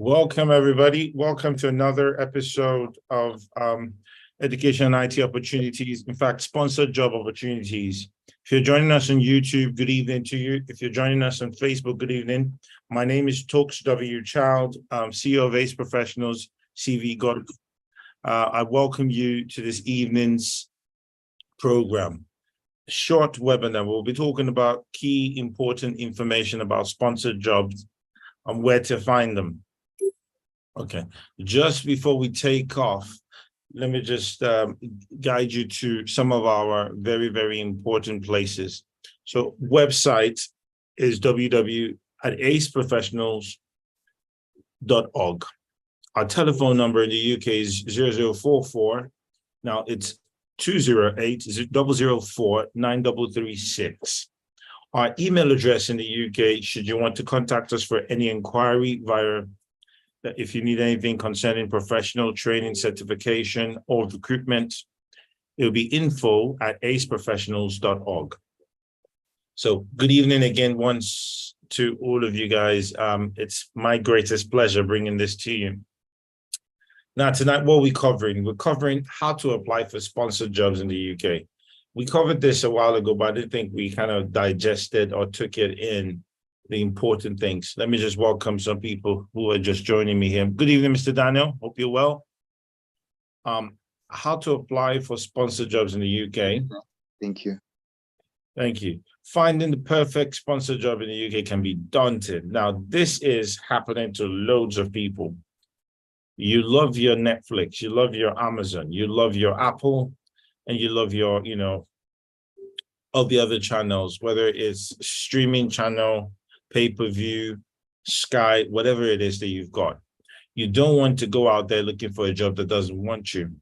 Welcome, everybody. Welcome to another episode of Education and IT Opportunities. In fact, sponsored job opportunities. If you're joining us on YouTube, good evening to you. If you're joining us on Facebook, good evening. My name is Tokes W. Child, CEO of Ace Professionals, CV God. I welcome you to this evening's program. Short webinar. We'll be talking about key important information about sponsored jobs and where to find them. Okay, just before we take off, let me just guide you to some of our very, very important places. So website is www.aceprofessionals.org. Our telephone number in the UK is 0044. Now it's 208-004-9336. Our email address in the UK, should you want to contact us for any inquiry via if you need anything concerning professional training, certification, or recruitment, it'll be info@aceprofessionals.org. So good evening again once to all of you guys. It's my greatest pleasure bringing this to you. Now, tonight, what are we covering? We're covering how to apply for sponsored jobs in the UK. We covered this a while ago, but I didn't think we kind of digested or took it in. The important things. Let me just welcome some people who are just joining me here. Good evening, Mr. Daniel. Hope you're well. How to apply for sponsored jobs in the UK. Thank you. Thank you. Finding the perfect sponsored job in the UK can be daunting. Now, this is happening to loads of people. You love your Netflix, you love your Amazon, you love your Apple, and you love your, all the other channels, whether it's streaming channel, pay-per-view, Sky, whatever it is that you've got. You don't want to go out there looking for a job that doesn't want you.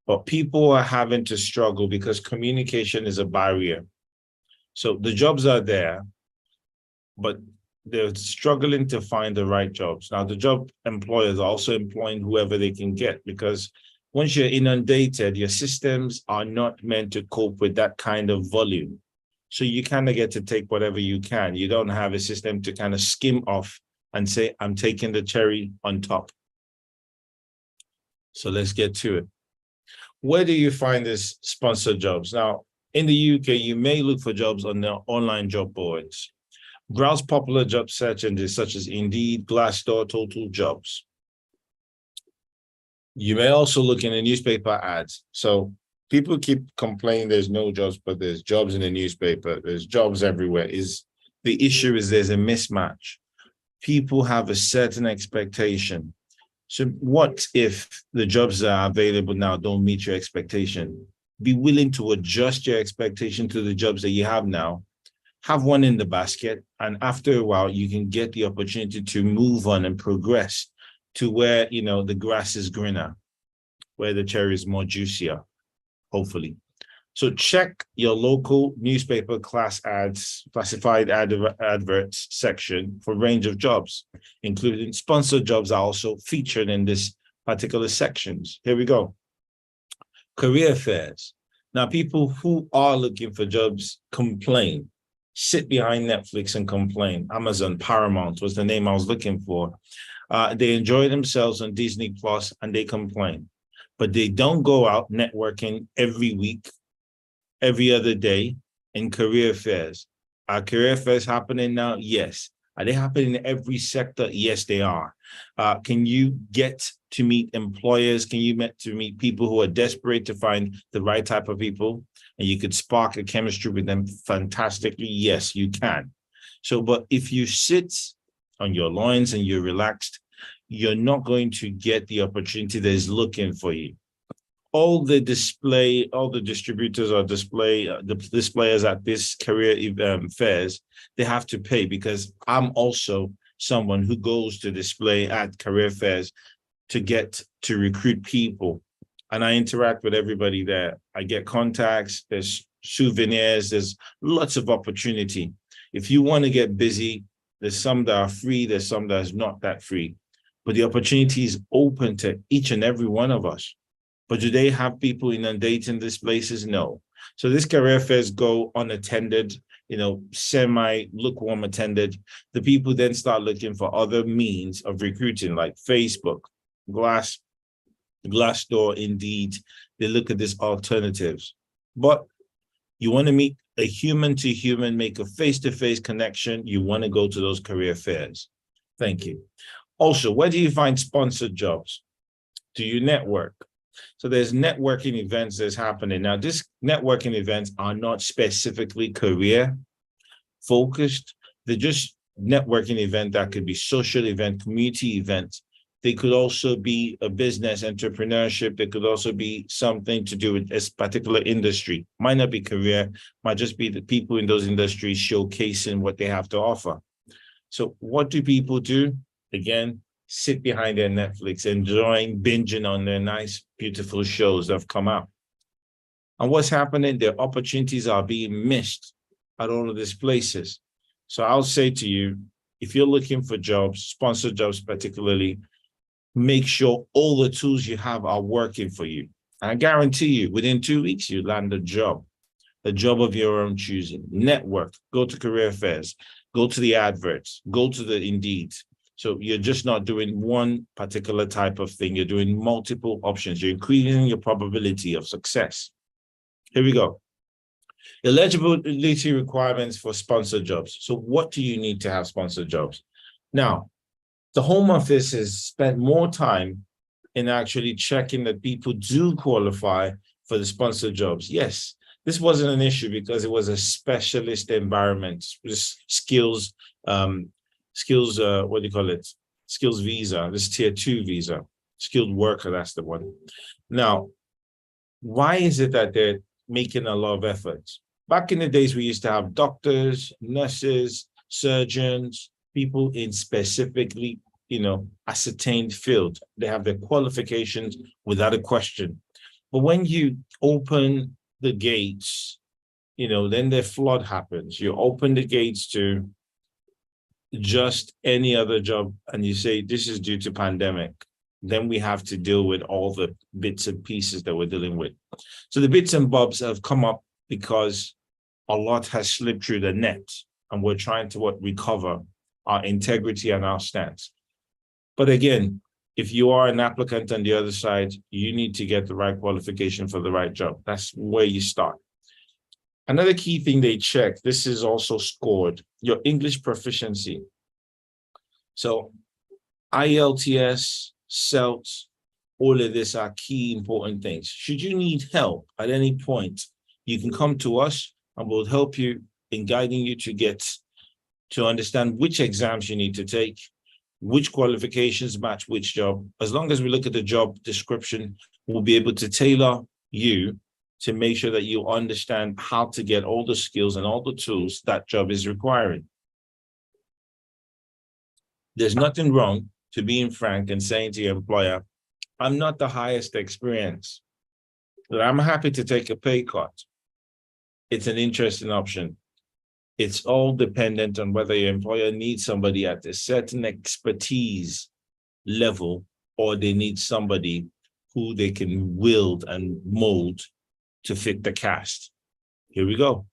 But people are having to struggle because communication is a barrier. So the jobs are there, but they're struggling to find the right jobs. Now, the job employers are also employing whoever they can get because once you're inundated, your systems are not meant to cope with that kind of volume. So you kind of get to take whatever you can. You don't have a system to kind of skim off and say, I'm taking the cherry on top. So let's get to it. Where do you find these sponsored jobs? Now, in the UK, you may look for jobs on the online job boards. Browse popular job search engines such as Indeed, Glassdoor, Total Jobs. You may also look in the newspaper ads. So people keep complaining there's no jobs, but there's jobs in the newspaper. There's jobs everywhere. The issue is there's a mismatch. People have a certain expectation. So what if the jobs that are available now don't meet your expectation? Be willing to adjust your expectation to the jobs that you have now. Have one in the basket, and after a while, you can get the opportunity to move on and progress to where, the grass is greener, where the cherry is more juicier. Hopefully. So check your local newspaper classified adverts section for range of jobs, including sponsored jobs are also featured in this particular sections. Here we go. Career fairs. Now, people who are looking for jobs complain, sit behind Netflix and complain. Amazon, Paramount was the name I was looking for. They enjoy themselves on Disney Plus and they complain. But they don't go out networking every week, every other day in career fairs. Are career fairs happening now? Yes. Are they happening in every sector? Yes, they are. Can you get to meet employers? Can you get to meet people who are desperate to find the right type of people? And you could spark a chemistry with them fantastically? Yes, you can. So, but if you sit on your loins and you're relaxed, you're not going to get the opportunity that is looking for you. All the distributors or the displayers at this career fairs, they have to pay because I'm also someone who goes to display at career fairs to get to recruit people. And I interact with everybody there. I get contacts, there's souvenirs, there's lots of opportunity. If you want to get busy, there's some that are free, there's some that is not that free. But the opportunity is open to each and every one of us. But do they have people inundating these places? No. So these career fairs go unattended. semi lukewarm attended, the people then start looking for other means of recruiting like Facebook, Glassdoor, Indeed. They look at these alternatives. But you want to meet a human to human, make a face-to-face connection, you want to go to those career fairs. Thank you. Also, where do you find sponsored jobs? Do you network? So there's networking events that's happening. Now, these networking events are not specifically career focused. They're just networking event that could be social event, community event. They could also be a business entrepreneurship. They could also be something to do with a particular industry. Might not be career, might just be the people in those industries showcasing what they have to offer. So what do people do? Again, sit behind their Netflix, enjoying binging on their nice, beautiful shows that have come out. And what's happening? Their opportunities are being missed at all of these places. So I'll say to you, if you're looking for jobs, sponsored jobs particularly, make sure all the tools you have are working for you. And I guarantee you, within 2 weeks, you land a job of your own choosing. Network, go to career fairs, go to the adverts, go to the Indeed. So you're just not doing one particular type of thing. You're doing multiple options. You're increasing your probability of success. Here we go. Eligibility requirements for sponsored jobs. So what do you need to have sponsored jobs? Now, the Home Office has spent more time in actually checking that people do qualify for the sponsored jobs. Yes, this wasn't an issue because it was a specialist environment, skills visa, this tier 2 visa, skilled worker, that's the one. Now, why is it that they're making a lot of efforts? Back in the days, we used to have doctors, nurses, surgeons, people in specifically, ascertained field. They have their qualifications without a question. But when you open the gates, then the flood happens. You open the gates to just any other job and you say, this is due to pandemic. Then we have to deal with all the bits and pieces that we're dealing with. So the bits and bobs have come up because a lot has slipped through the net and we're trying to recover our integrity and our stance. But again, if you are an applicant on the other side, you need to get the right qualification for the right job. That's where you start. Another key thing they check, this is also scored, your English proficiency. So IELTS, CELT, all of this are key important things. Should you need help at any point, you can come to us and we'll help you in guiding you to understand which exams you need to take, which qualifications match which job. As long as we look at the job description, we'll be able to tailor you to make sure that you understand how to get all the skills and all the tools that job is requiring. There's nothing wrong to being frank and saying to your employer, I'm not the highest experience, but I'm happy to take a pay cut. It's an interesting option. It's all dependent on whether your employer needs somebody at a certain expertise level, or they need somebody who they can wield and mold to fit the cast. Here we go.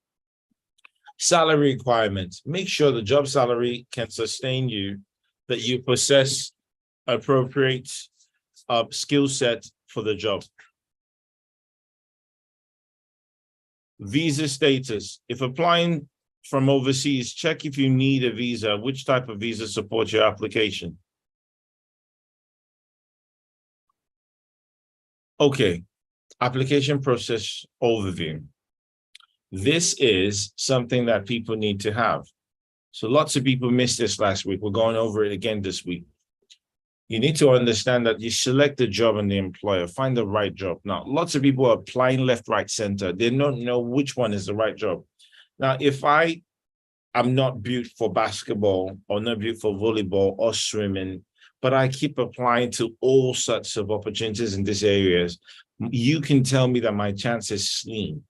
Salary requirements. Make sure the job salary can sustain you, that you possess appropriate skill set for the job. Visa status. If applying from overseas, check if you need a visa, which type of visa supports your application. Okay, application process overview. This is something that people need to have. So lots of people missed this last week. We're going over it again this week. You need to understand that you select the job and the employer, find the right job. Now, lots of people are applying left, right, center. They don't know which one is the right job. Now, if I am not built for basketball or not built for volleyball or swimming, but I keep applying to all sorts of opportunities in these areas, you can tell me that my chance is slim.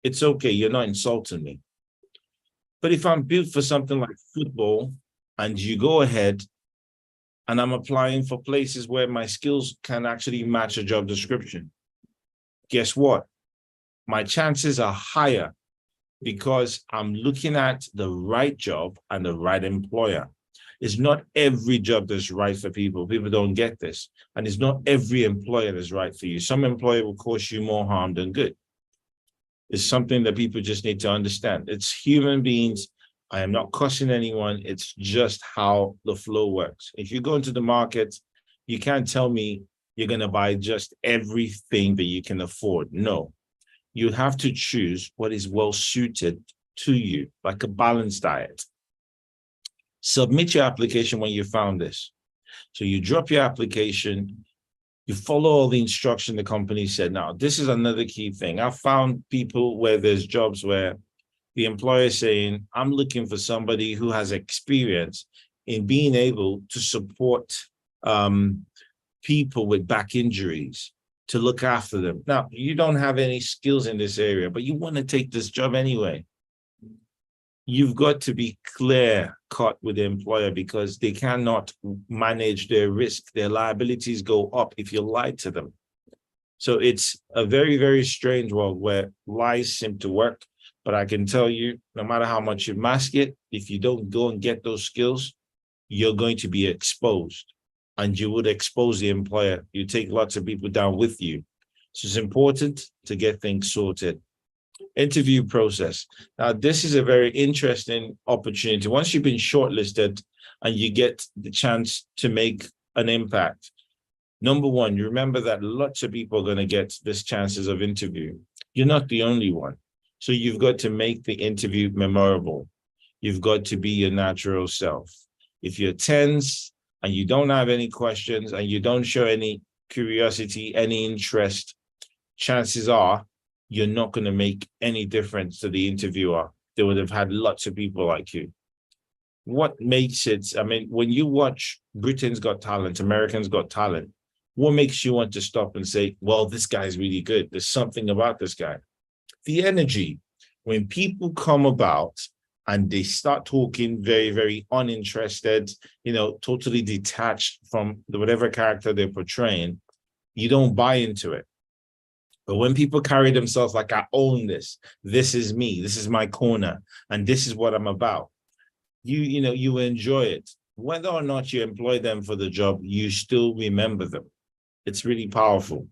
It's okay, you're not insulting me. But if I'm built for something like football and you go ahead and I'm applying for places where my skills can actually match a job description, guess what? My chances are higher because I'm looking at the right job and the right employer. It's not every job that's right for people. People don't get this. And it's not every employer that's right for you. Some employer will cause you more harm than good. It's something that people just need to understand. It's human beings. I am not cussing anyone. It's just how the flow works. If you go into the market, you can't tell me you're going to buy just everything that you can afford. No, you have to choose what is well suited to you, like a balanced diet. Submit your application when you found this. So you drop your application, you follow all the instruction the company said. Now, this is another key thing. I've found people where there's jobs where the employer is saying, I'm looking for somebody who has experience in being able to support people with back injuries, to look after them. Now, you don't have any skills in this area, but you want to take this job anyway. You've got to be clear cut with the employer because they cannot manage their risk. Their liabilities go up if you lie to them. So it's a very, very strange world where lies seem to work. But I can tell you, no matter how much you mask it, if you don't go and get those skills, you're going to be exposed. And you would expose the employer. You take lots of people down with you. So it's important to get things sorted. Interview process. Now, this is a very interesting opportunity. Once you've been shortlisted and you get the chance to make an impact, number one, you remember that lots of people are going to get these chances of interview. You're not the only one. So you've got to make the interview memorable. You've got to be your natural self. If you're tense and you don't have any questions and you don't show any curiosity, any interest, chances are you're not going to make any difference to the interviewer. They would have had lots of people like you. What makes it, I mean, when you watch Britain's Got Talent, Americans Got Talent, what makes you want to stop and say, well, this guy's really good. There's something about this guy. The energy. When people come about and they start talking very, very uninterested, totally detached from whatever character they're portraying, you don't buy into it. But when people carry themselves like, I own this, this is me, this is my corner, and this is what I'm about, you enjoy it. Whether or not you employ them for the job, you still remember them. It's really powerful.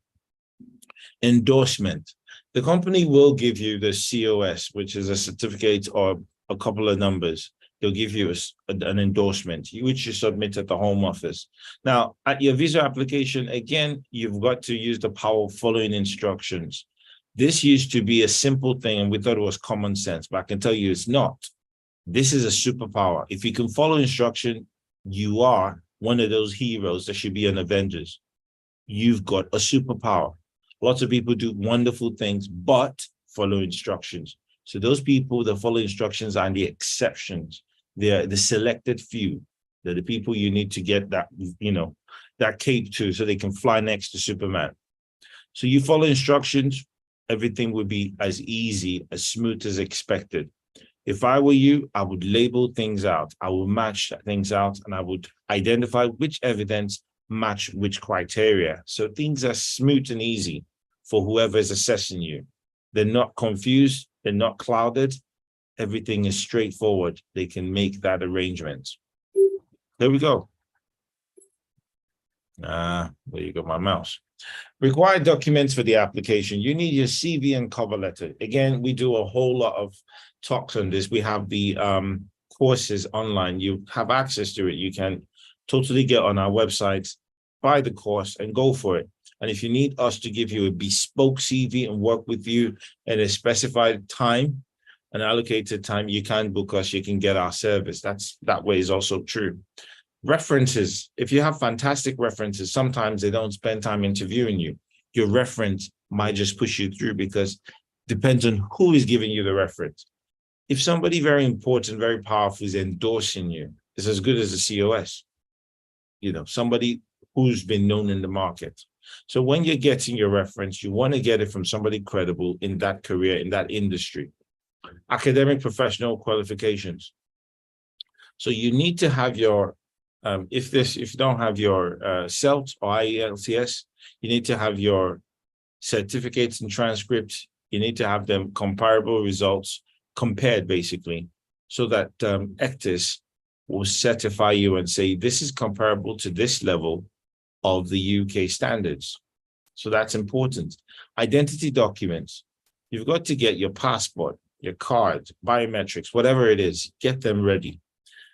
Endorsement. The company will give you the COS, which is a certificate or a couple of numbers. They'll give you an endorsement, which you submit at the Home Office. Now, at your visa application, again, you've got to use the power of following instructions. This used to be a simple thing, and we thought it was common sense, but I can tell you it's not. This is a superpower. If you can follow instruction, you are one of those heroes that should be an Avengers. You've got a superpower. Lots of people do wonderful things, but follow instructions. So those people that follow instructions are the exceptions. They're the selected few. They're the people you need to get that, that cape to so they can fly next to Superman. So you follow instructions, everything would be as easy, as smooth as expected. If I were you, I would label things out. I would match things out and I would identify which evidence match which criteria. So things are smooth and easy for whoever is assessing you. They're not confused. They're not clouded. Everything is straightforward. They can make that arrangement. There we go. There you go, my mouse. Required documents for the application. You need your CV and cover letter. Again, we do a whole lot of talks on this. We have the courses online. You have access to it. You can totally get on our website, buy the course and go for it. And if you need us to give you a bespoke CV and work with you at a specified time, an allocated time, you can book us, you can get our service. That way is also true. References. If you have fantastic references, sometimes they don't spend time interviewing you. Your reference might just push you through because it depends on who is giving you the reference. If somebody very important, very powerful is endorsing you, it's as good as a COS. Somebody who's been known in the market. So when you're getting your reference, you want to get it from somebody credible in that career, in that industry. Academic professional qualifications. So you need to have your, if you don't have your CELT or IELTS, you need to have your certificates and transcripts. You need to have them comparable results compared basically, so that ECTIS will certify you and say, this is comparable to this level of the UK standards. So that's important. Identity documents. You've got to get your passport, your card, biometrics, whatever it is, get them ready.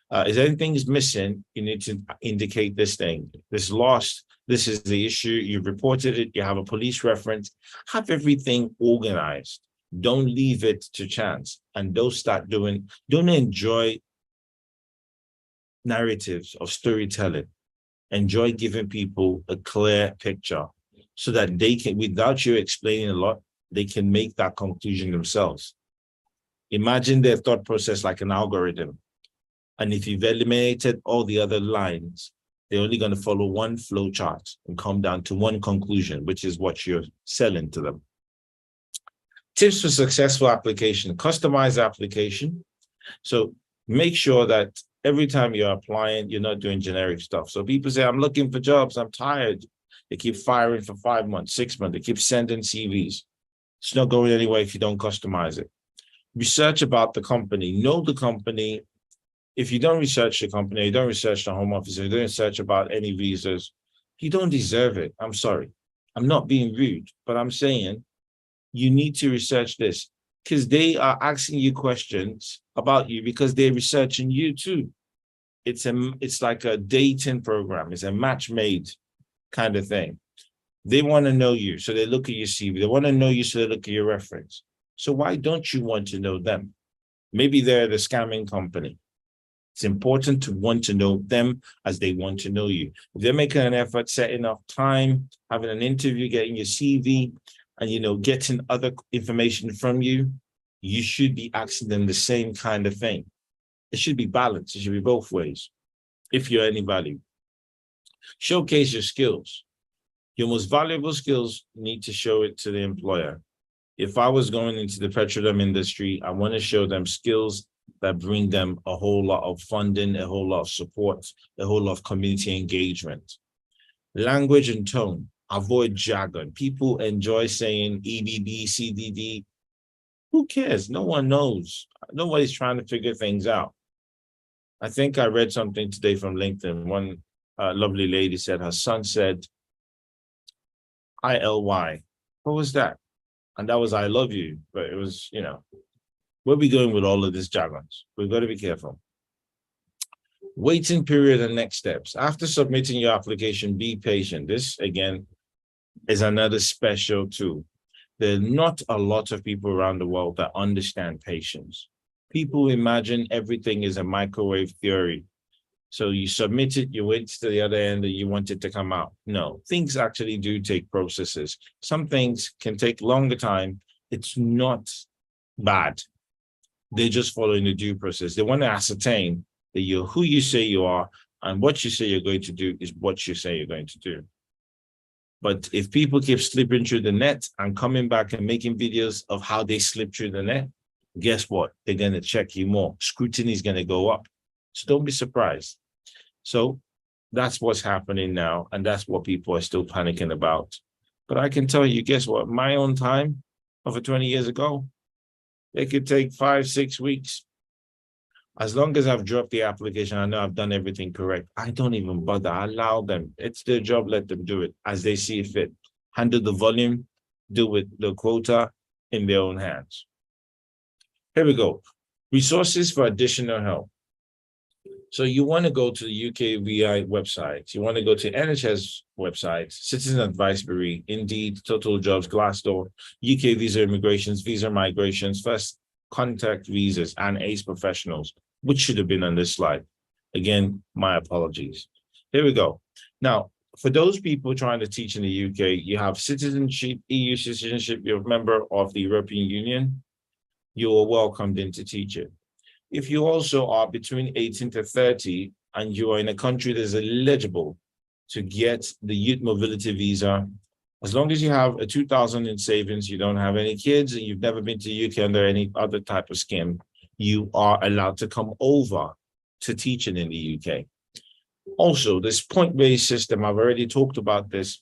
If anything is missing, you need to indicate this thing. This is lost. This is the issue. You've reported it. You have a police reference. Have everything organized. Don't leave it to chance. And don't enjoy narratives of storytelling. Enjoy giving people a clear picture so that they can, without you explaining a lot, they can make that conclusion themselves. Imagine their thought process like an algorithm. And if you've eliminated all the other lines, they're only going to follow one flow chart and come down to one conclusion, which is what you're selling to them. Tips for successful application, customized application. So make sure that every time you're applying, you're not doing generic stuff. So people say, I'm looking for jobs, I'm tired. They keep firing for 5 months, 6 months. They keep sending CVs. It's not going anywhere if you don't customize it. Research about the company, know the company. If you don't research the company, you don't research the Home Office, you don't research about any visas, you don't deserve it. I'm sorry. I'm not being rude, but I'm saying you need to research this because they are asking you questions about you because they're researching you too. It's like a dating program. It's a match made kind of thing. They want to know you, so they look at your CV. They want to know you, so they look at your reference. So why don't you want to know them? Maybe they're the scamming company. It's important to want to know them as they want to know you. If they're making an effort, setting up time, having an interview, getting your CV, and getting other information from you, you should be asking them the same kind of thing. It should be balanced. It should be both ways. If you're any value, showcase your skills. Your most valuable skills, you need to show it to the employer. If I was going into the petroleum industry, I want to show them skills that bring them a whole lot of funding, a whole lot of support, a whole lot of community engagement. Language and tone, avoid jargon. People enjoy saying EBB, CDD. Who cares? No one knows. Nobody's trying to figure things out. I think I read something today from LinkedIn. One lovely lady said her son said, ILY. What was that? And that was I love you. But it was, where are we going with all of these jargons? We've got to be careful. Waiting period and next steps. After submitting your application, be patient. This, again, is another special tool. There are not a lot of people around the world that understand patience. People imagine everything is a microwave theory. So you submit it, you wait to the other end, and you want it to come out. No, things actually do take processes. Some things can take longer time. It's not bad. They're just following the due process. They want to ascertain that you're who you say you are, and what you say you're going to do is what you say you're going to do. But if people keep slipping through the net and coming back and making videos of how they slip through the net, guess what? They're going to check you more. Scrutiny is going to go up. So don't be surprised. So that's what's happening now. And that's what people are still panicking about. But I can tell you, guess what? My own time, over 20 years ago, it could take 5-6 weeks. As long as I've dropped the application, I know I've done everything correct. I don't even bother. I allow them. It's their job. Let them do it as they see fit. Handle the volume, deal with the quota in their own hands. Here we go. Resources for additional help. So you want to go to the UKVI website. You want to go to NHS website, Citizen Advice Bureau, Indeed, Total Jobs, Glassdoor, UK Visa Immigrations, Visa Migrations, First Contact Visas, and ACE Professionals, which should have been on this slide. Again, my apologies. Here we go. Now, for those people trying to teach in the UK, you have citizenship, EU citizenship, you're a member of the European Union, you are welcomed in to teach it. If you also are between 18 to 30 and you are in a country that is eligible to get the youth mobility visa, as long as you have a 2,000 in savings, you don't have any kids, and you've never been to the UK under any other type of scheme, you are allowed to come over to teaching in the UK. Also, this point-based system, I've already talked about this.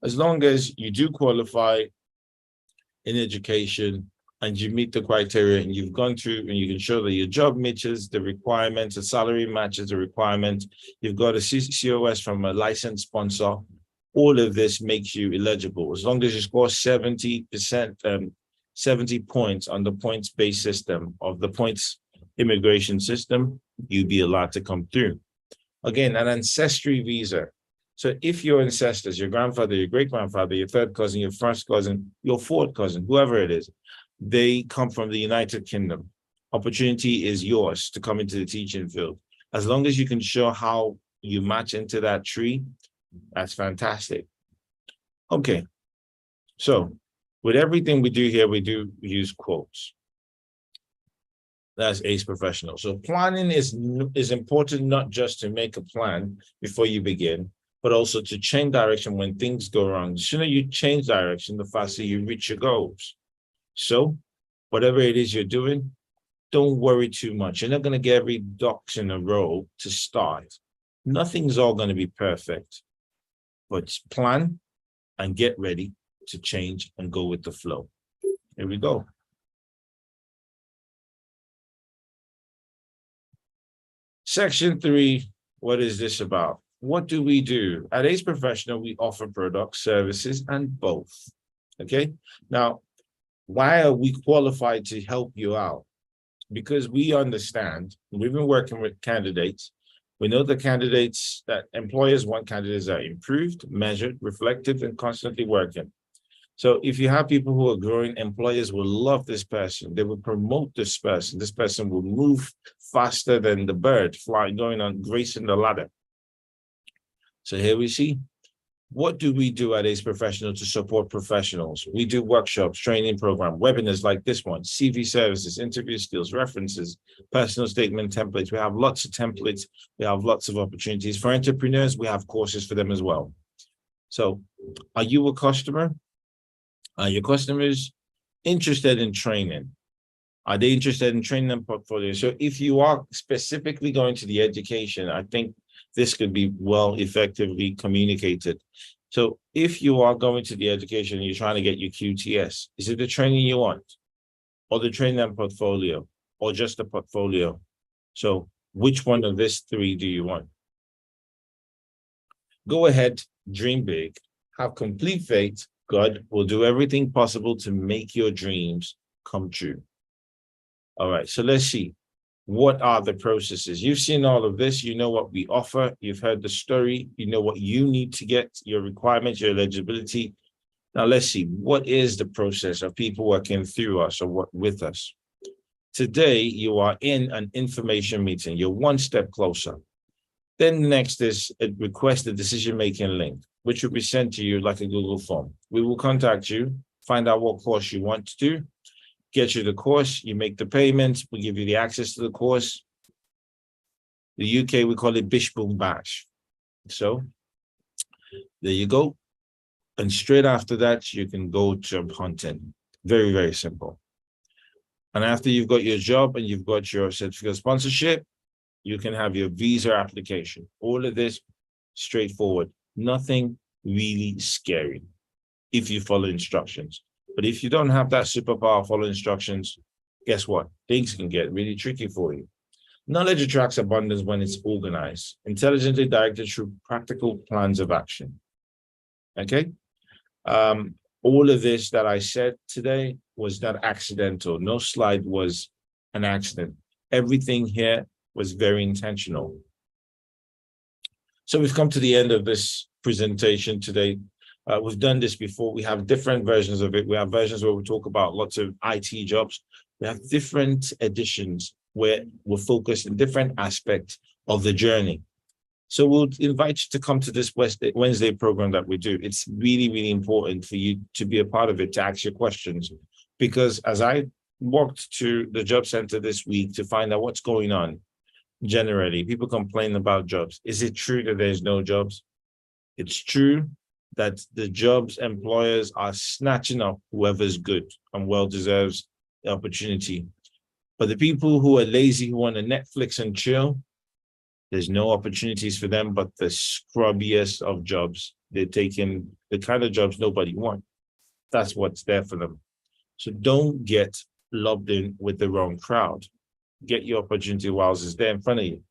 As long as you do qualify in education, and you meet the criteria and you've gone through and you can show that your job matches the requirements, the salary matches the requirement, you've got a COS from a licensed sponsor, all of this makes you eligible. As long as you score 70%, 70 points on the points-based system of the points immigration system, you'll be allowed to come through. Again, an ancestry visa. So if your ancestors, your grandfather, your great-grandfather, your third cousin, your first cousin, your fourth cousin, whoever it is, they come from the United Kingdom, opportunity is yours to come into the teaching field. As long as you can show how you match into that tree, that's fantastic. Okay, so with everything we do here, we do use quotes. That's ACE Professional. So planning is important, not just to make a plan before you begin, but also to change direction when things go wrong. The sooner you change direction, the faster you reach your goals. So whatever it is you're doing, don't worry too much. You're not going to get every ducks in a row to start. Nothing's all going to be perfect, but plan and get ready to change and go with the flow. Here we go. Section 3, what is this about? What do we do? At ACE Professional, we offer products, services, and both. Okay. Now, why are we qualified to help you out? Because we understand, we've been working with candidates. We know the candidates that employers want candidates that are improved, measured, reflective, and constantly working. So if you have people who are growing, employers will love this person. They will promote this person. This person will move faster than the bird flying, going on, gracing the ladder. So here we see, what do we do at ACE Professional to support professionals? We do workshops, training program, webinars like this one, CV services, interview skills, references, personal statement templates. We have lots of templates. We have lots of opportunities. For entrepreneurs, we have courses for them as well. So are you a customer? Are your customers interested in training? Are they interested in training and portfolio? So if you are specifically going to the education, I think this could be well effectively communicated. So if you are going to the education and you're trying to get your QTS, is it the training you want, or the training and portfolio, or just the portfolio? So which one of these three do you want? Go ahead, dream big, have complete faith. God will do everything possible to make your dreams come true. All right, so let's see. What are the processes? You've seen all of this. You know what we offer. You've heard the story. You know what you need to get, your requirements, your eligibility. Now, let's see. What is the process of people working through us or work with us? Today, you are in an information meeting. You're one step closer. Then next is a request a decision-making link, which will be sent to you like a Google form. We will contact you, find out what course you want to do, get you the course, you make the payments, we give you the access to the course. The UK, we call it Bish Boom Bash. So there you go. And straight after that, you can go job hunting. Very, very simple. And after you've got your job and you've got your certificate of sponsorship, you can have your visa application. All of this straightforward. Nothing really scary if you follow instructions. But if you don't have that superpower, follow instructions, guess what? Things can get really tricky for you. Knowledge attracts abundance when it's organized, intelligently directed through practical plans of action. Okay? All of this that I said today was not accidental. No slide was an accident. Everything here was very intentional. So we've come to the end of this presentation today. We've done this before. We have different versions of it. We have versions where we talk about lots of IT jobs. We have different editions where we're focused in different aspects of the journey. So we'll invite you to come to this Wednesday program that we do. It's really, really important for you to be a part of it, to ask your questions. Because as I walked to the job center this week to find out what's going on, generally, people complain about jobs. Is it true that there's no jobs? It's true that the jobs employers are snatching up whoever's good and well deserves the opportunity. But the people who are lazy, who want to Netflix and chill, there's no opportunities for them, but the scrubbiest of jobs. They're taking the kind of jobs nobody wants. That's what's there for them. So don't get lobbed in with the wrong crowd. Get your opportunity whilst it's there in front of you.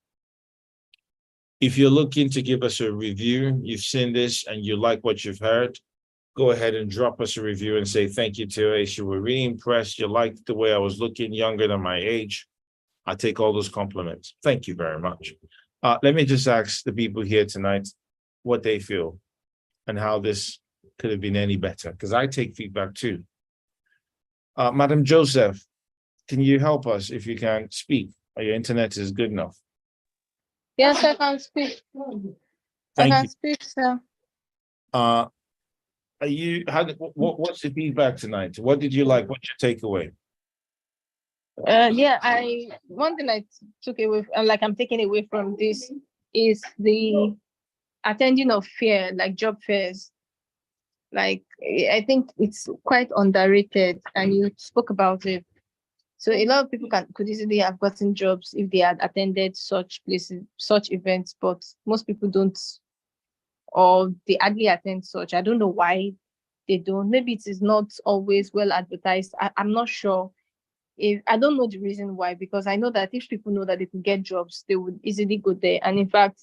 If you're looking to give us a review, you've seen this and you like what you've heard, go ahead and drop us a review and say, thank you, Therese. You were really impressed. You liked the way I was looking, younger than my age. I take all those compliments. Thank you very much. Let me just ask the people here tonight what they feel and how this could have been any better, because I take feedback too. Madam Joseph, can you help us if you can speak? Your internet is good enough. Yes, I can speak. Thank I can you. speak, sir. Are you, what's the feedback tonight? What did you like? What's your takeaway? One thing I took away, like I'm taking away from this, is the attending of fair, like job fairs. Like I think it's quite underrated, and you spoke about it. So a lot of people could easily have gotten jobs if they had attended such places, such events, but most people don't, or they hardly attend such. I don't know why they don't. Maybe it is not always well advertised. I'm not sure. If I don't know the reason why, because I know that if people know that they could get jobs, they would easily go there. And in fact,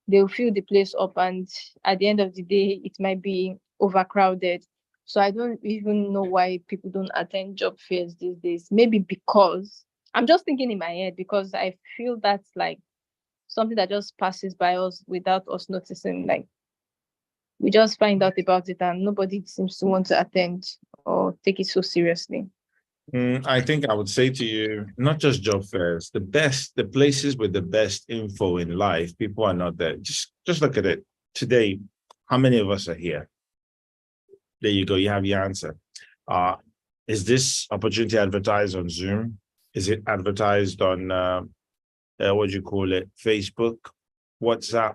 they'll fill the place up. And at the end of the day, it might be overcrowded. So I don't even know why people don't attend job fairs these days. Maybe because I'm just thinking in my head, because I feel that's like something that just passes by us without us noticing. Like we just find out about it and nobody seems to want to attend or take it so seriously. I think I would say to you, not just job fairs, the places with the best info in life, people are not there. Just look at it. Today, how many of us are here? There you go, you have your answer. Is this opportunity advertised on Zoom? Is it advertised on, what do you call it? Facebook, WhatsApp,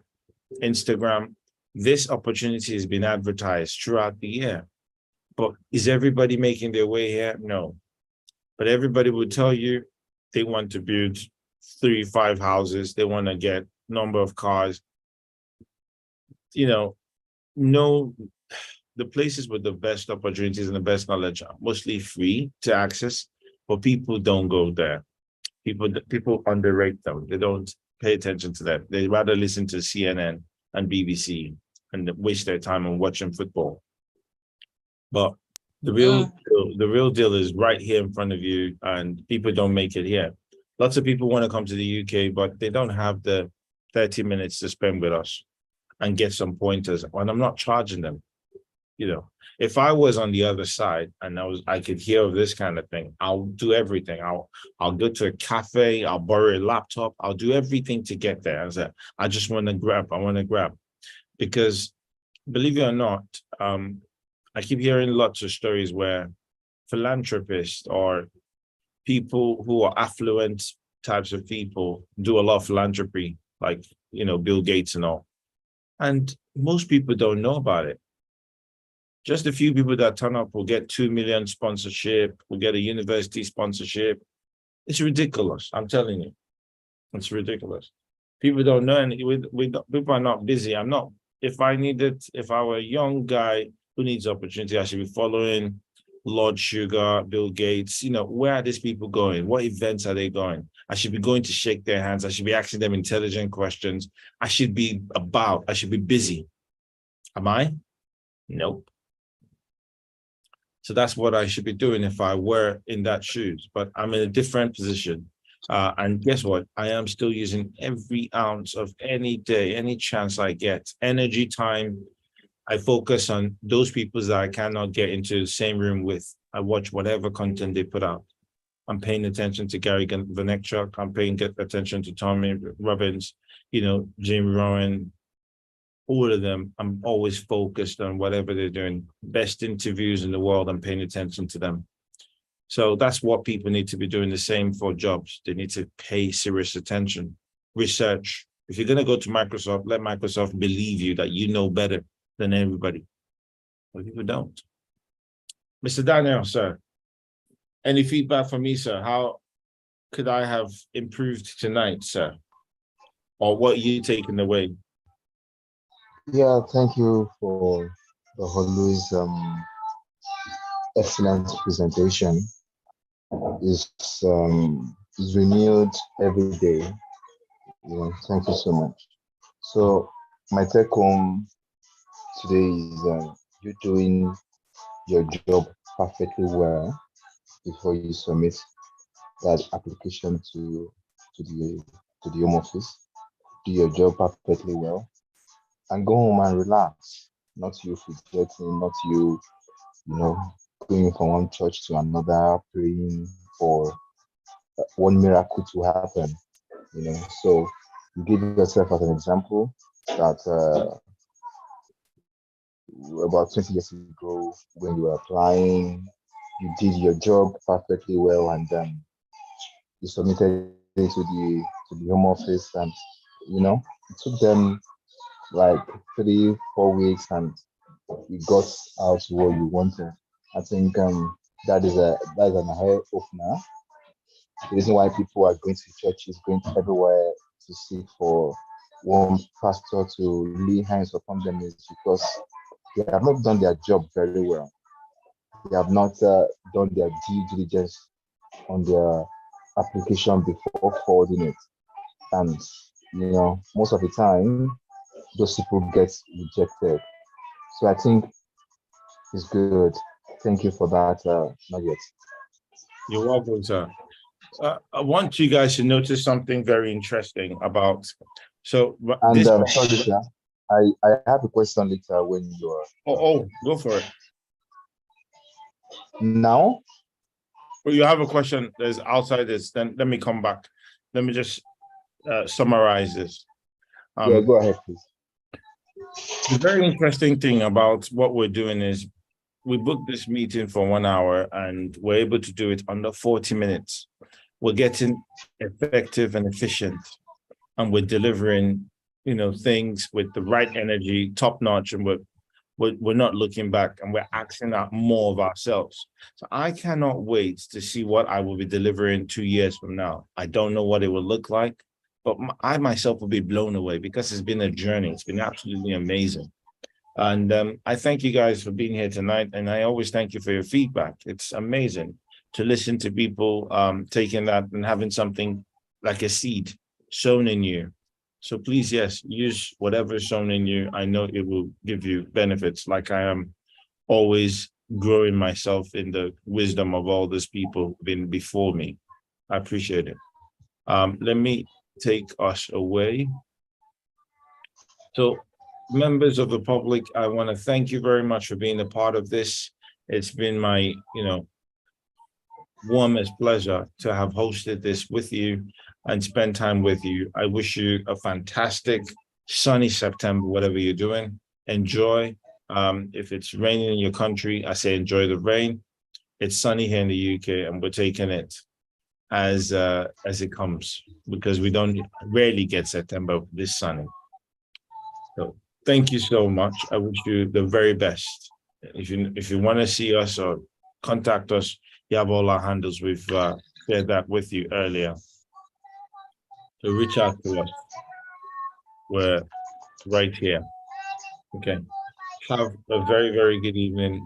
Instagram? This opportunity has been advertised throughout the year. But is everybody making their way here? No. But everybody will tell you they want to build 3-5 houses. They want to get number of cars. You know, no, the places with the best opportunities and the best knowledge are mostly free to access, but people don't go there. People underrate them. They don't pay attention to that. They rather listen to CNN and BBC and waste their time on watching football. But the real deal is right here in front of you, and people don't make it here. Lots of people want to come to the UK, but they don't have the 30 minutes to spend with us and get some pointers. And I'm not charging them. You know, if I was on the other side and I could hear of this kind of thing, I'll do everything. I'll go to a cafe, I'll borrow a laptop, I'll do everything to get there. I just want to grab. Because believe it or not, I keep hearing lots of stories where philanthropists or people who are affluent types of people do a lot of philanthropy, like, you know, Bill Gates and all. And most people don't know about it. Just a few people that turn up will get 2 million sponsorship, will get a university sponsorship. It's ridiculous. I'm telling you, it's ridiculous. People don't know, and people are not busy. If I were a young guy who needs opportunity, I should be following Lord Sugar, Bill Gates. You know, where are these people going? What events are they going? I should be going to shake their hands. I should be asking them intelligent questions. I should be busy. Am I? Nope. So that's what I should be doing if I were in that shoes, but I'm in a different position. And guess what? I am still using every ounce of any day, any chance I get, energy, time. I focus on those people that I cannot get into the same room with. I watch whatever content they put out. I'm paying attention to Gary Vaynerchuk. I'm paying attention to Tommy Robbins, you know, Jim Rohn, all of them. I'm always focused on whatever they're doing. Best interviews in the world, I'm paying attention to them. So that's what people need to be doing, the same for jobs. They need to pay serious attention. Research. If you're going to go to Microsoft, let Microsoft believe you that you know better than everybody. But people don't. Mr. Daniel, sir, any feedback from me, sir? How could I have improved tonight, sir? Or what are you taking away? Yeah, thank you for the always excellent presentation. is is renewed every day. Thank you so much. So my take home today is you doing your job perfectly well before you submit that application to the to the home office. Do your job perfectly well and go home and relax. Not you forgetting, not you, going from one church to another, praying for one miracle to happen. So you give yourself as an example that about 20 years ago when you were applying, you did your job perfectly well, and then you submitted it to the home office, and it took them like 3 4 weeks, and you got out what you wanted. I think that is an eye opener. The reason why people are going to churches, going to everywhere to seek for one pastor to lay hands upon them is because they have not done their job very well. They have not done their due diligence on their application before forwarding it. And, most of the time, those people get rejected. So I think it's good. Thank you for that, Nugget. You're welcome, sir. I want you guys to notice something very interesting about. So And this. sorry, sir. I have a question later when you are. Oh, go for it. Now? Well, you have a question. There's outside this. Then let me come back. Let me just summarize this. Yeah, go ahead, please. The very interesting thing about what we're doing is we booked this meeting for 1 hour and we're able to do it under 40 minutes. We're getting effective and efficient, and we're delivering, things with the right energy, top notch, and we're not looking back, and we're asking out more of ourselves. So I cannot wait to see what I will be delivering 2 years from now. I don't know what it will look like, but I myself will be blown away because it's been a journey. It's been absolutely amazing. And I thank you guys for being here tonight. And I always thank you for your feedback. It's amazing to listen to people taking that and having something like a seed sown in you. So please, yes, use whatever is sown in you. I know it will give you benefits, like I am always growing myself in the wisdom of all these people been before me. I appreciate it. Let me take us away. So members of the public, I want to thank you very much for being a part of this. It's been my, warmest pleasure to have hosted this with you and spend time with you. I wish you a fantastic sunny September, whatever you're doing. Enjoy. If it's raining in your country, I say enjoy the rain. It's sunny here in the UK, and we're taking it as it comes, because we don't rarely get September this sunny. So thank you so much. I wish you the very best. If you want to see us or contact us, you have all our handles. We've shared that with you earlier. So reach out to us. We're right here. Okay. Have a very, very good evening.